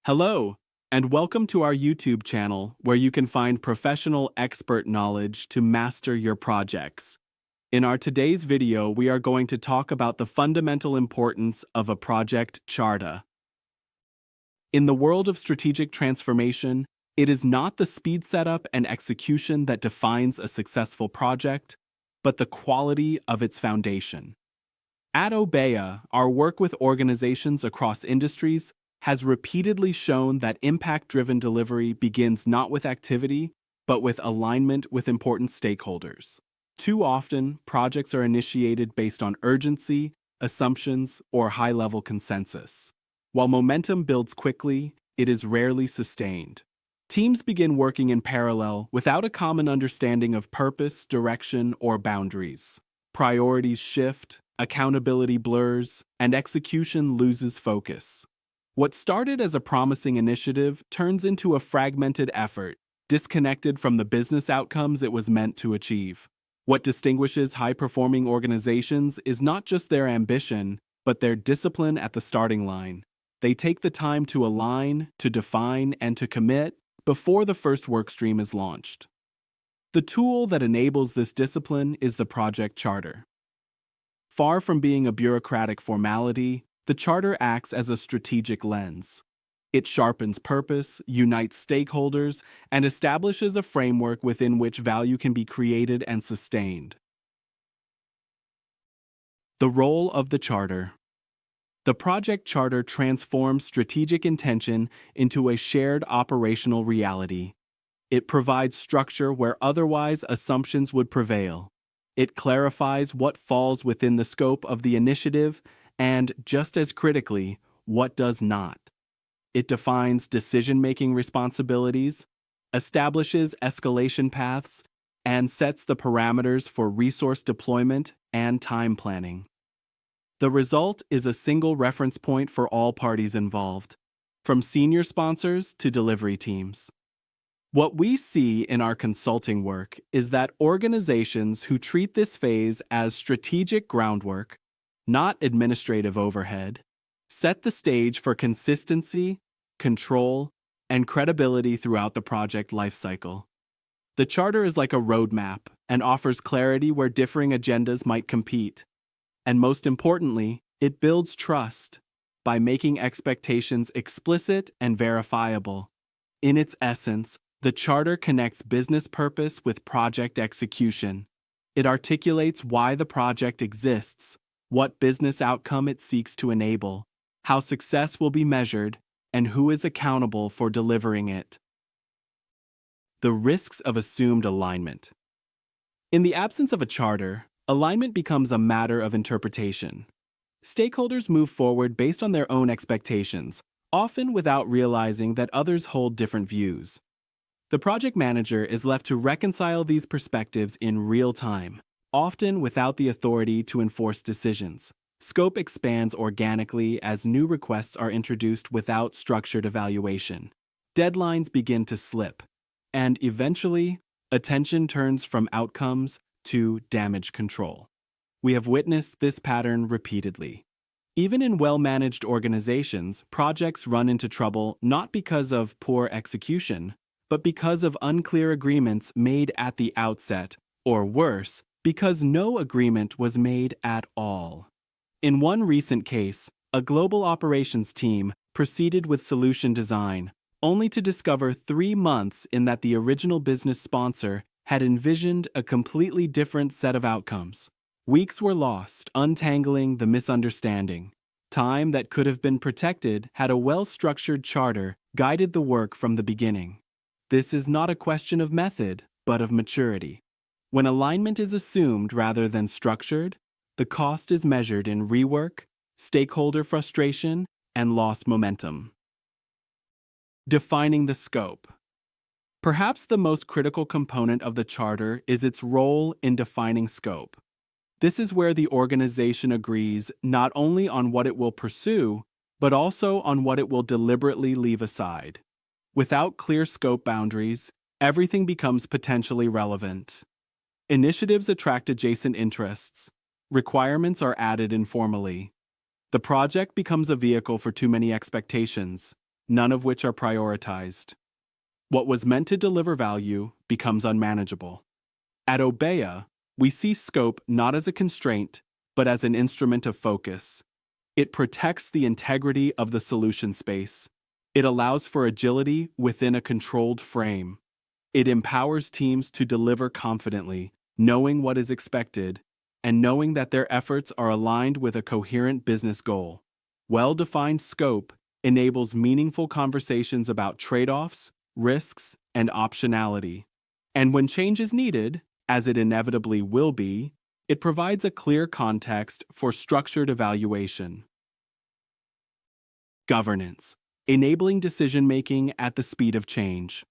Hello, and welcome to our YouTube channel where you can find professional expert knowledge to master your projects. In our today's video, we are going to talk about the fundamental importance of a project charta. In the world of strategic transformation, it is not the speed setup and execution that defines a successful project, but the quality of its foundation. At Obeya, our work with organizations across industries has repeatedly shown that impact-driven delivery begins not with activity, but with alignment with important stakeholders. Too often, projects are initiated based on urgency, assumptions, or high-level consensus. While momentum builds quickly, it is rarely sustained. Teams begin working in parallel without a common understanding of purpose, direction, or boundaries. Priorities shift, accountability blurs, and execution loses focus. What started as a promising initiative turns into a fragmented effort, disconnected from the business outcomes it was meant to achieve. What distinguishes high-performing organizations is not just their ambition, but their discipline at the starting line. They take the time to align, to define, and to commit before the first workstream is launched. The tool that enables this discipline is the project charter. Far from being a bureaucratic formality, the charter acts as a strategic lens. It sharpens purpose, unites stakeholders, and establishes a framework within which value can be created and sustained. The role of the charter. The project charter transforms strategic intention into a shared operational reality. It provides structure where otherwise assumptions would prevail. It clarifies what falls within the scope of the initiative and, just as critically, what does not. It defines decision-making responsibilities, establishes escalation paths, and sets the parameters for resource deployment and time planning. The result is a single reference point for all parties involved, from senior sponsors to delivery teams. What we see in our consulting work is that organizations who treat this phase as strategic groundwork, not administrative overhead, set the stage for consistency, control, and credibility throughout the project lifecycle. The charter is like a roadmap and offers clarity where differing agendas might compete. And most importantly, it builds trust by making expectations explicit and verifiable. In its essence, the charter connects business purpose with project execution. It articulates why the project exists, what business outcome it seeks to enable, how success will be measured, and who is accountable for delivering it. The risks of assumed alignment. In the absence of a charter, alignment becomes a matter of interpretation. Stakeholders move forward based on their own expectations, often without realizing that others hold different views. The project manager is left to reconcile these perspectives in real time, often without the authority to enforce decisions. Scope expands organically as new requests are introduced without structured evaluation. Deadlines begin to slip, and eventually, attention turns from outcomes to damage control. We have witnessed this pattern repeatedly. Even in well-managed organizations, projects run into trouble not because of poor execution, but because of unclear agreements made at the outset, or worse, because no agreement was made at all. In one recent case, a global operations team proceeded with solution design, only to discover 3 months in that the original business sponsor had envisioned a completely different set of outcomes. Weeks were lost untangling the misunderstanding. Time that could have been protected had a well-structured charter guided the work from the beginning. This is not a question of method, but of maturity. When alignment is assumed rather than structured, the cost is measured in rework, stakeholder frustration, and lost momentum. Defining the scope. Perhaps the most critical component of the charter is its role in defining scope. This is where the organization agrees not only on what it will pursue, but also on what it will deliberately leave aside. Without clear scope boundaries, everything becomes potentially relevant. Initiatives attract adjacent interests. Requirements are added informally. The project becomes a vehicle for too many expectations. none of which are prioritized. What was meant to deliver value becomes unmanageable. At Obeya, we see scope not as a constraint, but as an instrument of focus. It protects the integrity of the solution space. It allows for agility within a controlled frame. It empowers teams to deliver confidently, knowing what is expected, and knowing that their efforts are aligned with a coherent business goal. Well-defined scope enables meaningful conversations about trade-offs, risks, and optionality. And when change is needed, as it inevitably will be, it provides a clear context for structured evaluation. Governance, enabling decision-making at the speed of change.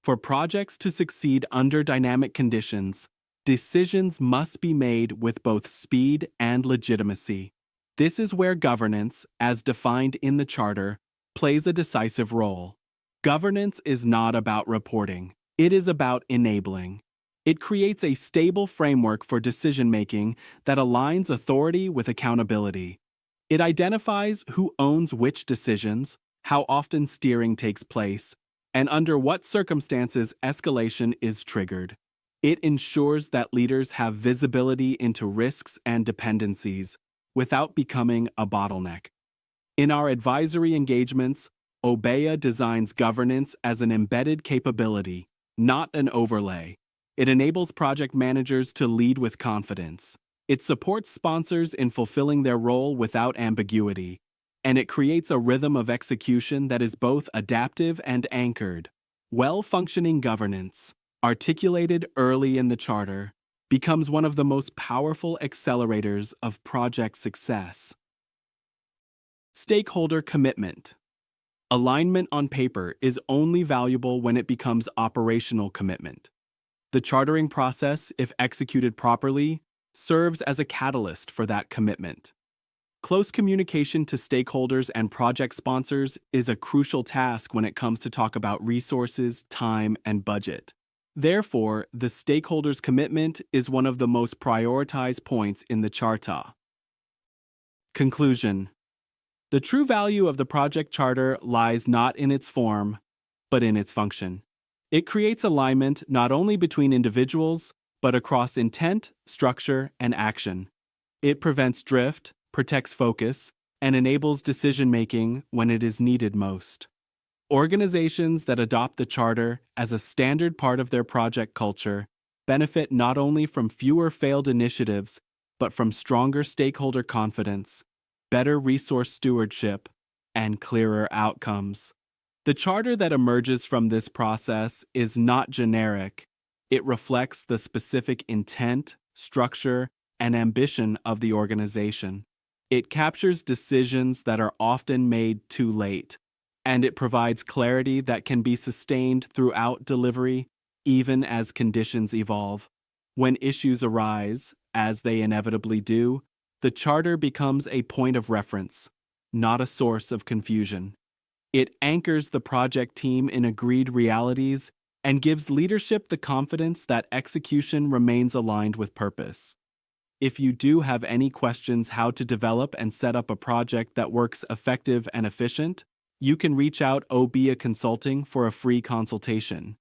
For projects to succeed under dynamic conditions, decisions must be made with both speed and legitimacy. This is where governance, as defined in the Charter, plays a decisive role. Governance is not about reporting. It is about enabling. It creates a stable framework for decision-making that aligns authority with accountability. It identifies who owns which decisions, how often steering takes place, and under what circumstances escalation is triggered. It ensures that leaders have visibility into risks and dependencies without becoming a bottleneck. In our advisory engagements, Obeya designs governance as an embedded capability, not an overlay. It enables project managers to lead with confidence. It supports sponsors in fulfilling their role without ambiguity. And it creates a rhythm of execution that is both adaptive and anchored. Well-functioning governance, articulated early in the Charter, becomes one of the most powerful accelerators of project success. Stakeholder commitment. Alignment on paper is only valuable when it becomes operational commitment. The chartering process, if executed properly, serves as a catalyst for that commitment. Close communication to stakeholders and project sponsors is a crucial task when it comes to talk about resources, time, and budget. Therefore, the stakeholders' commitment is one of the most prioritized points in the Charta. Conclusion. The true value of the project charter lies not in its form, but in its function. It creates alignment not only between individuals, but across intent, structure, and action. It prevents drift, protects focus, and enables decision-making when it is needed most. Organizations that adopt the Charter as a standard part of their project culture benefit not only from fewer failed initiatives, but from stronger stakeholder confidence, better resource stewardship, and clearer outcomes. The Charter that emerges from this process is not generic. It reflects the specific intent, structure, and ambition of the organization. It captures decisions that are often made too late, and it provides clarity that can be sustained throughout delivery, even as conditions evolve. When issues arise, as they inevitably do, the Charter becomes a point of reference, not a source of confusion. It anchors the project team in agreed realities and gives leadership the confidence that execution remains aligned with purpose. If you do have any questions how to develop and set up a project that works effective and efficient, you can reach out Obeya Consulting for a free consultation.